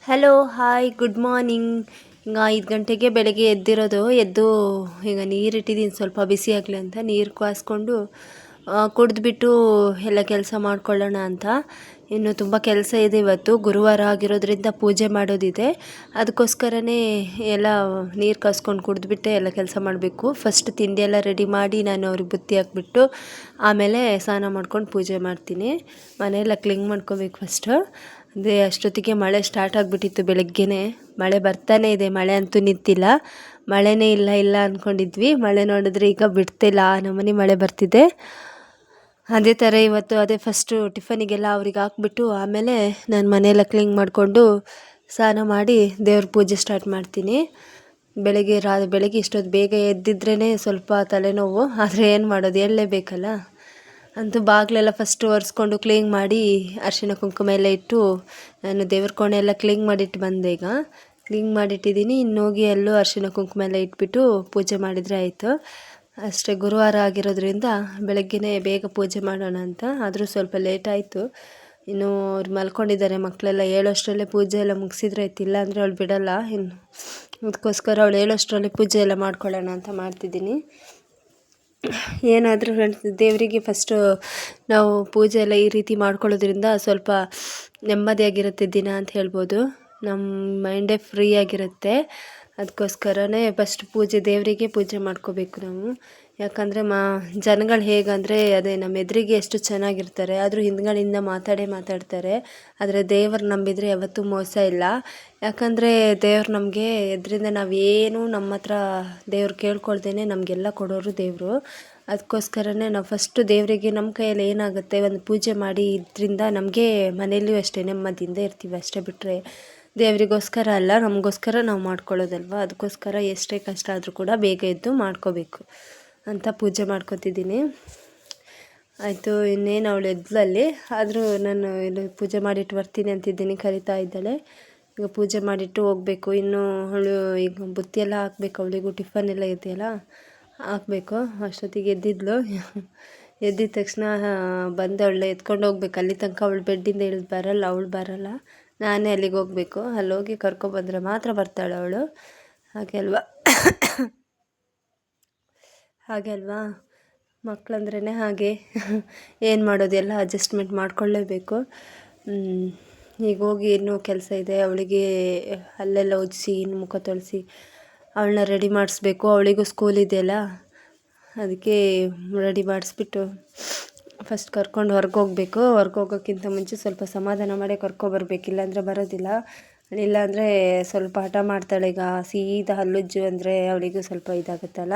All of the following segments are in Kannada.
Hello hi good morning. ಈಗ 5 ಗಂಟೆಗೆ ಬೆಳಗ್ಗೆ ಎದ್ದು ಈಗ ನೀರಿಟ್ಟಿದ್ದೀನಿ, ಸ್ವಲ್ಪ ಬಿಸಿ ಆಗಲಿ ಅಂತ ನೀರು ಕಾಯಿಸ್ಕೊಂಡು ಕುಡಿದ್ಬಿಟ್ಟು ಎಲ್ಲ ಕೆಲಸ ಮಾಡ್ಕೊಳ್ಳೋಣ ಅಂತ. ಇನ್ನು ತುಂಬ ಕೆಲಸ ಇದೆ, ಇವತ್ತು ಗುರುವಾರ ಆಗಿರೋದ್ರಿಂದ ಪೂಜೆ ಮಾಡೋದಿದೆ. ಅದಕ್ಕೋಸ್ಕರನೇ ಎಲ್ಲ ನೀರು ಕಾಯಿಸ್ಕೊಂಡು ಕುಡಿದ್ಬಿಟ್ಟೆ ಎಲ್ಲ ಕೆಲಸ ಮಾಡಬೇಕು. ಫಸ್ಟ್ ತಿಂಡಿ ಎಲ್ಲ ರೆಡಿ ಮಾಡಿ ನಾನು ಅವ್ರಿಗೆ ಬುತ್ತಿ ಹಾಕ್ಬಿಟ್ಟು ಆಮೇಲೆ ಸ್ನಾನ ಮಾಡ್ಕೊಂಡು ಪೂಜೆ ಮಾಡ್ತೀನಿ. ಮನೆಯೆಲ್ಲ ಕ್ಲೀನ್ ಮಾಡ್ಕೋಬೇಕು ಫಸ್ಟು. ಅದೇ ಅಷ್ಟೊತ್ತಿಗೆ ಮಳೆ ಸ್ಟಾರ್ಟ್ ಆಗಿಬಿಟ್ಟಿತ್ತು ಬೆಳಗ್ಗೆನೇ. ಮಳೆ ಬರ್ತಾನೇ ಇದೆ, ಮಳೆ ಅಂತೂ ನಿಂತಿಲ್ಲ. ಮಳೆನೇ ಇಲ್ಲ ಅಂದ್ಕೊಂಡಿದ್ವಿ, ಮಳೆ ನೋಡಿದ್ರೆ ಈಗ ಬಿಡ್ತಿಲ್ಲ, ನಮ್ಮನೆ ಮಳೆ ಬರ್ತಿದೆ. ಅದೇ ಥರ ಇವತ್ತು ಅದೇ ಫಸ್ಟು ಟಿಫನಿಗೆಲ್ಲ ಅವ್ರಿಗೆ ಹಾಕ್ಬಿಟ್ಟು ಆಮೇಲೆ ನಾನು ಮನೆಯೆಲ್ಲ ಕ್ಲೀನ್ ಮಾಡಿಕೊಂಡು ಸ್ನಾನ ಮಾಡಿ ದೇವ್ರ ಪೂಜೆ ಸ್ಟಾರ್ಟ್ ಮಾಡ್ತೀನಿ. ಬೆಳಗ್ಗೆ ಇಷ್ಟೊತ್ತು ಬೇಗ ಎದ್ದಿದ್ರೇ ಸ್ವಲ್ಪ ತಲೆನೋವು, ಆದರೆ ಏನು ಮಾಡೋದು, ಹೇಳಲೇಬೇಕಲ್ಲ. ಅಂತೂ ಬಾಗಿಲೆಲ್ಲ ಫಸ್ಟು ಒರೆಸ್ಕೊಂಡು ಕ್ಲೀನ್ ಮಾಡಿ ಅರಿಶಿಣ ಕುಂಕುಮ ಎಲ್ಲ ಇಟ್ಟು ನಾನು ದೇವ್ರ ಕೋಣೆ ಎಲ್ಲ ಕ್ಲೀನ್ ಮಾಡಿಟ್ಟು ಬಂದೆ. ಈಗ ಕ್ಲೀನ್ ಮಾಡಿಟ್ಟಿದ್ದೀನಿ, ಇನ್ನೋಗಿ ಎಲ್ಲೂ ಅರಿಶಿಣ ಕುಂಕುಮ ಎಲ್ಲ ಇಟ್ಬಿಟ್ಟು ಪೂಜೆ ಮಾಡಿದರೆ ಆಯಿತು ಅಷ್ಟೇ. ಗುರುವಾರ ಆಗಿರೋದ್ರಿಂದ ಬೆಳಗ್ಗೆನೇ ಬೇಗ ಪೂಜೆ ಮಾಡೋಣ ಅಂತ, ಆದರೂ ಸ್ವಲ್ಪ ಲೇಟ್ ಆಯಿತು. ಇನ್ನು ಅವ್ರು ಮಲ್ಕೊಂಡಿದ್ದಾರೆ, ಮಕ್ಕಳೆಲ್ಲ ಹೇಳೋಷ್ಟರಲ್ಲೇ ಪೂಜೆ ಎಲ್ಲ ಮುಗಿಸಿದ್ರೆ ಆಯ್ತು, ಇಲ್ಲ ಅಂದರೆ ಅವಳು ಬಿಡೋಲ್ಲ. ಇನ್ನು ಅದಕ್ಕೋಸ್ಕರ ಅವಳು ಹೇಳೋಷ್ಟರಲ್ಲಿ ಪೂಜೆ ಎಲ್ಲ ಮಾಡ್ಕೊಳ್ಳೋಣ ಅಂತ ಮಾಡ್ತಿದ್ದೀನಿ. ಏನಾದರೂ ದೇವರಿಗೆ ಫಸ್ಟು ನಾವು ಪೂಜೆ ಎಲ್ಲ ಈ ರೀತಿ ಮಾಡ್ಕೊಳ್ಳೋದ್ರಿಂದ ಸ್ವಲ್ಪ ನೆಮ್ಮದಿಯಾಗಿರುತ್ತೆ ದಿನ ಅಂತ ಹೇಳ್ಬೋದು. ನಮ್ಮ ಮೈಂಡೇ ಫ್ರೀ ಆಗಿರುತ್ತೆ. ಅದಕ್ಕೋಸ್ಕರನೇ ಫಸ್ಟ್ ದೇವರಿಗೆ ಪೂಜೆ ಮಾಡ್ಕೋಬೇಕು ನಾವು. ಯಾಕಂದರೆ ಜನಗಳು ಹೇಗಂದರೆ ಅದೇ ನಮ್ಮ ಎದುರಿಗೆ ಎಷ್ಟು ಚೆನ್ನಾಗಿರ್ತಾರೆ, ಆದರೂ ಹಿಂದ್ಗಡೆಯಿಂದ ಮಾತಾಡ್ತಾರೆ. ಆದರೆ ದೇವರು ನಂಬಿದರೆ ಯಾವತ್ತೂ ಮೋಸ ಇಲ್ಲ. ಯಾಕಂದರೆ ದೇವ್ರು ನಮಗೆ ಎದರಿಂದ ನಾವೇನು ನಮ್ಮ ಹತ್ರ ದೇವ್ರು ಕೇಳ್ಕೊಳ್ದೇನೆ ನಮಗೆಲ್ಲ ಕೊಡೋರು ದೇವರು. ಅದಕ್ಕೋಸ್ಕರನೇ ನಾವು ಫಸ್ಟು ದೇವರಿಗೆ ನಮ್ಮ ಕೈಯಲ್ಲಿ ಏನಾಗುತ್ತೆ ಒಂದು ಪೂಜೆ ಮಾಡಿ ಇದರಿಂದ ನಮಗೆ ಮನೆಯಲ್ಲಿಯೂ ಅಷ್ಟೇ ನೆಮ್ಮದಿಯಿಂದ ಇರ್ತೀವಿ. ಅಷ್ಟೇ ಬಿಟ್ಟರೆ ದೇವರಿಗೋಸ್ಕರ ಅಲ್ಲ, ನಮಗೋಸ್ಕರ ನಾವು ಮಾಡ್ಕೊಳ್ಳೋದಲ್ವ. ಅದಕ್ಕೋಸ್ಕರ ಎಷ್ಟೇ ಕಷ್ಟ ಆದರೂ ಕೂಡ ಬೇಗ ಎದ್ದು ಮಾಡ್ಕೋಬೇಕು ಅಂತ ಪೂಜೆ ಮಾಡ್ಕೊತಿದ್ದೀನಿ. ಆಯಿತು, ಇನ್ನೇನು ಅವಳು ಎದ್ಲಲ್ಲಿ, ಆದರೂ ನಾನು ಇಲ್ಲಿ ಪೂಜೆ ಮಾಡಿಟ್ಟು ಬರ್ತೀನಿ ಅಂತಿದ್ದೀನಿ, ಕರಿತಾ ಇದ್ದಾಳೆ. ಈಗ ಪೂಜೆ ಮಾಡಿಟ್ಟು ಹೋಗಬೇಕು. ಇನ್ನು ಅವಳು ಈಗ ಬುತ್ತಿಯೆಲ್ಲ ಹಾಕ್ಬೇಕು, ಅವಳಿಗೂ ಟಿಫನ್ ಎಲ್ಲ ಇದೆಯಲ್ಲ ಹಾಕಬೇಕು. ಅಷ್ಟೊತ್ತಿಗೆ ಎದ್ದಿದ್ಲು. ಎದ್ದಿದ ತಕ್ಷಣ ಬಂದವಳೆ ಎತ್ಕೊಂಡು ಹೋಗ್ಬೇಕು. ಅಲ್ಲಿ ತನಕ ಅವಳು ಬೆಡ್ಡಿಂದ ಇಳಿದು ಬರಲ್ಲ, ಅವಳು ಬರಲ್ಲ, ನಾನೇ ಅಲ್ಲಿಗೆ ಹೋಗಬೇಕು. ಅಲ್ಲೋಗಿ ಕರ್ಕೊಬಂದರೆ ಮಾತ್ರ ಬರ್ತಾಳೆ ಅವಳು. ಹಾಗೆ ಅಲ್ವಾ ಮಕ್ಕಳಂದ್ರೇ ಹಾಗೆ. ಏನು ಮಾಡೋದು, ಎಲ್ಲ ಅಡ್ಜಸ್ಟ್ಮೆಂಟ್ ಮಾಡ್ಕೊಳ್ಳೇಬೇಕು. ಈಗ ಹೋಗಿ ಇನ್ನೂ ಕೆಲಸ ಇದೆ, ಅವಳಿಗೆ ಅಲ್ಲೆಲ್ಲ ಉಜ್ಜಿಸಿ ಇನ್ನು ಮುಖ ತೊಳೆಸಿ ಅವಳನ್ನ ರೆಡಿ ಮಾಡಿಸ್ಬೇಕು. ಅವಳಿಗೂ ಸ್ಕೂಲ್ ಇದೆಯಲ್ಲ, ಅದಕ್ಕೆ ರೆಡಿ ಮಾಡಿಸ್ಬಿಟ್ಟು ಫಸ್ಟ್ ಕರ್ಕೊಂಡು ಹೊರ್ಗೆ ಹೋಗಬೇಕು. ಹೊರ್ಗೆ ಹೋಗೋಕ್ಕಿಂತ ಮುಂಚೆ ಸ್ವಲ್ಪ ಸಮಾಧಾನ ಮಾಡಿ ಕರ್ಕೊಬರ್ಬೇಕು, ಇಲ್ಲಾಂದರೆ ಬರೋದಿಲ್ಲ. ಇಲ್ಲಾಂದರೆ ಸ್ವಲ್ಪ ಹಠ ಮಾಡ್ತಾಳೆ. ಈಗ ಸೀದಾ ಹಲ್ಲುಜ್ಜು ಅಂದರೆ ಅವಳಿಗೂ ಸ್ವಲ್ಪ ಇದಾಗುತ್ತಲ್ಲ.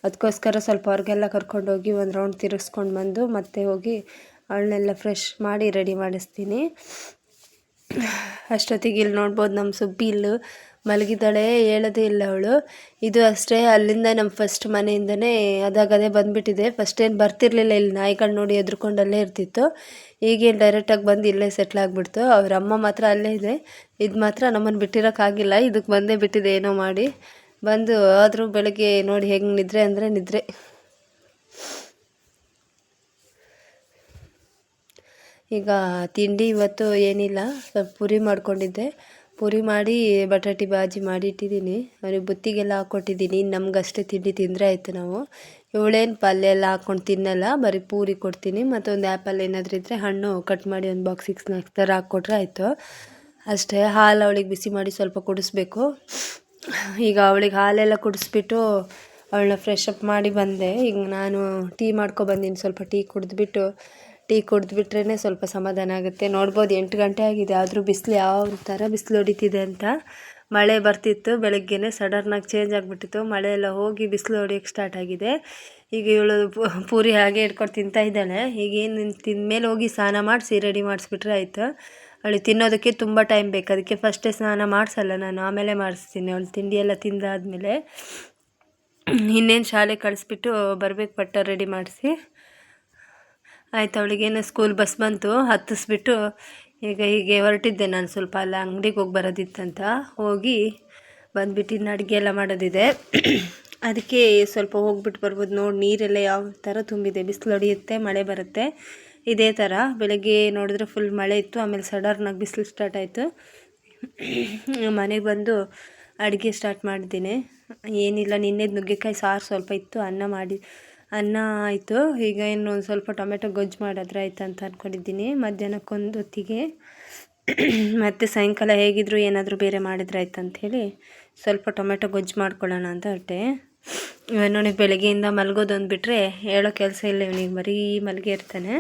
ಅದಕ್ಕೋಸ್ಕರ ಸ್ವಲ್ಪ ಹೊರಗೆಲ್ಲ ಕರ್ಕೊಂಡೋಗಿ ಒಂದು ರೌಂಡ್ ತಿರುಗಿಸ್ಕೊಂಡು ಬಂದು ಮತ್ತೆ ಹೋಗಿ ಅವಳನ್ನೆಲ್ಲ ಫ್ರೆಶ್ ಮಾಡಿ ರೆಡಿ ಮಾಡಿಸ್ತೀನಿ. ಅಷ್ಟೊತ್ತಿಗೆ ಇಲ್ಲಿ ನೋಡ್ಬೋದು, ನಮ್ಮ ಸುಬ್ಬಿ ಇಲ್ಲು ಮಲಗಿದ್ದಾಳೆ, ಹೇಳೋದೇ ಇಲ್ಲ ಅವಳು. ಇದು ಅಷ್ಟೇ, ಅಲ್ಲಿಂದ ನಮ್ಮ ಫಸ್ಟ್ ಮನೆಯಿಂದನೇ ಅದೇ ಬಂದುಬಿಟ್ಟಿದೆ. ಫಸ್ಟ್ ಏನು ಬರ್ತಿರ್ಲಿಲ್ಲ, ಇಲ್ಲಿ ನಾಯಿಗಳು ನೋಡಿ ಎದ್ರುಕೊಂಡಲ್ಲೇ ಇರ್ತಿತ್ತು. ಈಗೇನು ಡೈರೆಕ್ಟಾಗಿ ಬಂದು ಇಲ್ಲೇ ಸೆಟ್ಲ್ ಆಗಿಬಿಡ್ತು. ಅವ್ರ ಅಮ್ಮ ಮಾತ್ರ ಅಲ್ಲೇ ಇದೆ, ಇದು ಮಾತ್ರ ನಮ್ಮನ್ನು ಬಿಟ್ಟಿರೋಕ್ಕಾಗಿಲ್ಲ, ಇದಕ್ಕೆ ಬಂದೇ ಬಿಟ್ಟಿದೆ ಏನೋ ಮಾಡಿ ಬಂದು. ಆದರೂ ಬೆಳಗ್ಗೆ ನೋಡಿ ಹೆಂಗೆ ನಿದ್ರೆ ಅಂದರೆ ನಿದ್ರೆ. ಈಗ ತಿಂಡಿ ಇವತ್ತು ಏನಿಲ್ಲ, ಸ್ವಲ್ಪ ಪೂರಿ ಮಾಡ್ಕೊಂಡಿದ್ದೆ. ಪೂರಿ ಮಾಡಿ ಬಟಾಟಿ ಬಾಜಿ ಮಾಡಿ ಇಟ್ಟಿದ್ದೀನಿ. ಅವ್ರಿಗೆ ಬುತ್ತಿಗೆಲ್ಲ ಹಾಕ್ಕೊಟ್ಟಿದ್ದೀನಿ. ನಮಗಷ್ಟೇ ತಿಂಡಿ ತಿಂದರೆ ಆಯಿತು. ನಾವು ಇವಳೇನು ಪಲ್ಯ ಎಲ್ಲ ಹಾಕ್ಕೊಂಡು ತಿನ್ನಲ್ಲ, ಬರೀ ಪೂರಿ ಕೊಡ್ತೀನಿ. ಮತ್ತೊಂದು ಆ್ಯಪಲ್ ಏನಾದರೂ ಇದ್ದರೆ ಹಣ್ಣು ಕಟ್ ಮಾಡಿ ಒಂದು ಬಾಕ್ಸಿಗೆ ಸ್ನ್ಯಾಕ್ಸ್ ಥರ ಹಾಕ್ಕೊಟ್ರೆ ಆಯಿತು ಅಷ್ಟೇ. ಹಾಲು ಅವಳಿಗೆ ಬಿಸಿ ಮಾಡಿ ಸ್ವಲ್ಪ ಕುಡಿಸ್ಬೇಕು. ಈಗ ಅವಳಿಗೆ ಹಾಲೆಲ್ಲ ಕುಡಿಸ್ಬಿಟ್ಟು ಅವಳನ್ನ ಫ್ರೆಶ್ ಅಪ್ ಮಾಡಿ ಬಂದೆ. ಈಗ ನಾನು ಟೀ ಮಾಡ್ಕೊಬಂದಿನಿ. ಸ್ವಲ್ಪ ಟೀ ಕುಡಿದ್ಬಿಟ್ರೇ ಸ್ವಲ್ಪ ಸಮಾಧಾನ ಆಗುತ್ತೆ. ನೋಡ್ಬೋದು 8 ಗಂಟೆ ಆಗಿದೆ, ಆದರೂ ಬಿಸಿಲು ಯಾವ ಥರ ಬಿಸಿಲು ಹೊಡಿತಿದೆ ಅಂತ. ಮಳೆ ಬರ್ತಿತ್ತು ಬೆಳಗ್ಗೆನೇ, ಸಡನ್ನಾಗಿ ಚೇಂಜ್ ಆಗಿಬಿಟ್ಟಿತ್ತು. ಮಳೆ ಎಲ್ಲ ಹೋಗಿ ಬಿಸಿಲು ಹೊಡಿಯೋಕ್ಕೆ ಸ್ಟಾರ್ಟ್ ಆಗಿದೆ. ಈಗ ಇವಳು ಪೂರಿ ಹಾಗೆ ಇಟ್ಕೊಂಡು ತಿಂತಾ ಇದ್ದಾಳೆ. ಈಗೇನು ತಿಂದಮೇಲೆ ಹೋಗಿ ಸ್ನಾನ ಮಾಡಿಸಿ ರೆಡಿ ಮಾಡಿಸ್ಬಿಟ್ರೆ ಆಯಿತು. ಅವಳಿಗೆ ತಿನ್ನೋದಕ್ಕೆ ತುಂಬ ಟೈಮ್ ಬೇಕು, ಅದಕ್ಕೆ ಫಸ್ಟೇ ಸ್ನಾನ ಮಾಡಿಸಲ್ಲ ನಾನು, ಆಮೇಲೆ ಮಾಡಿಸ್ತೀನಿ. ಅವಳು ತಿಂಡಿ ಎಲ್ಲ ತಿಂದಾದಮೇಲೆ ಇನ್ನೇನು ಶಾಲೆ ಕಳಿಸ್ಬಿಟ್ಟು ಬರಬೇಕು, ಬಟ್ಟೆ ರೆಡಿ ಮಾಡಿಸಿ ಆಯಿತು. ಅವಳಿಗೇನು ಸ್ಕೂಲ್ ಬಸ್ ಬಂತು, ಹತ್ತಿಸ್ಬಿಟ್ಟು ಈಗ ಹೀಗೆ ಹೊರಟಿದ್ದೆ ನಾನು. ಸ್ವಲ್ಪ ಅಲ್ಲ ಅಂಗಡಿಗೆ ಹೋಗಿ ಬರೋದಿತ್ತಂತ ಹೋಗಿ ಬಂದುಬಿಟ್ಟು ಇನ್ನು ಅಡುಗೆ ಎಲ್ಲ ಮಾಡೋದಿದೆ. ಅದಕ್ಕೆ ಸ್ವಲ್ಪ ಹೋಗ್ಬಿಟ್ಟು ಬರ್ಬೋದು. ನೋಡಿ ನೀರೆಲ್ಲ ಯಾವ ಥರ ತುಂಬಿದೆ, ಬಿಸಿಲು ಹೊಡೆಯುತ್ತೆ, ಮಳೆ ಬರುತ್ತೆ. ಇದೇ ಥರ ಬೆಳಗ್ಗೆ ನೋಡಿದ್ರೆ ಫುಲ್ ಮಳೆ ಇತ್ತು, ಆಮೇಲೆ ಸಡನ್ನಾಗಿ ಬಿಸಿಲು ಸ್ಟಾರ್ಟ್ ಆಯಿತು. ಮನೆಗೆ ಬಂದು ಅಡುಗೆ ಸ್ಟಾರ್ಟ್ ಮಾಡಿದ್ದೀನಿ. ಏನಿಲ್ಲ, ನಿನ್ನೆದು ನುಗ್ಗೆಕಾಯಿ ಸಾರು ಸ್ವಲ್ಪ ಇತ್ತು, ಅನ್ನ ಆಯಿತು. ಈಗ ಇನ್ನು ಒಂದು ಸ್ವಲ್ಪ ಟೊಮೆಟೊ ಗೊಜ್ಜು ಮಾಡಿದ್ರೆ ಆಯ್ತು ಅಂತ ಅಂದ್ಕೊಂಡಿದ್ದೀನಿ. ಮಧ್ಯಾಹ್ನಕ್ಕೊಂದು ಹೊತ್ತಿಗೆ ಮತ್ತು ಸಾಯಂಕಾಲ ಹೇಗಿದ್ರು ಏನಾದರೂ ಬೇರೆ ಮಾಡಿದ್ರೆ ಆಯ್ತು ಅಂಥೇಳಿ ಸ್ವಲ್ಪ ಟೊಮೆಟೊ ಗೊಜ್ಜು ಮಾಡ್ಕೊಳ್ಳೋಣ ಅಂತ ಹೊರಟೆ. ಇವನಿಗೆ ಬೆಳಗ್ಗೆಯಿಂದ ಮಲಗೋದೊಂದು ಬಿಟ್ಟರೆ ಹೇಳೋ ಕೆಲಸ ಇಲ್ಲ, ಇವನಿಗೆ ಬರೀ ಮಲಗೇ ಇರ್ತಾನೆ.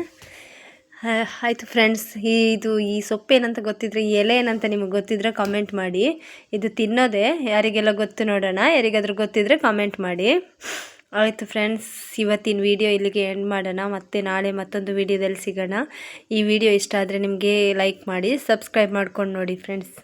ಆಯಿತು ಫ್ರೆಂಡ್ಸ್, ಈ ಸೊಪ್ಪು ಏನಂತ ಗೊತ್ತಿದ್ರೆ, ಈ ಎಲೆ ಏನಂತ ನಿಮಗೆ ಗೊತ್ತಿದ್ರೆ ಕಾಮೆಂಟ್ ಮಾಡಿ. ಇದು ತಿನ್ನೋದೇ, ಯಾರಿಗೆಲ್ಲ ಗೊತ್ತು ನೋಡೋಣ, ಯಾರಿಗಾದ್ರೂ ಗೊತ್ತಿದ್ರೆ ಕಾಮೆಂಟ್ ಮಾಡಿ. ಆಯಿತು ಫ್ರೆಂಡ್ಸ್, ಇವತ್ತಿನ ವಿಡಿಯೋ ಇಲ್ಲಿಗೆ ಎಂಡ್ ಮಾಡೋಣ. ಮತ್ತೆ ನಾಳೆ ಮತ್ತೊಂದು ವಿಡಿಯೋದಲ್ಲಿ ಸಿಗೋಣ. ಈ ವಿಡಿಯೋ ಇಷ್ಟ ಆದರೆ ನಿಮಗೆ ಲೈಕ್ ಮಾಡಿ, ಸಬ್ಸ್ಕ್ರೈಬ್ ಮಾಡ್ಕೊಂಡು ನೋಡಿ ಫ್ರೆಂಡ್ಸ್.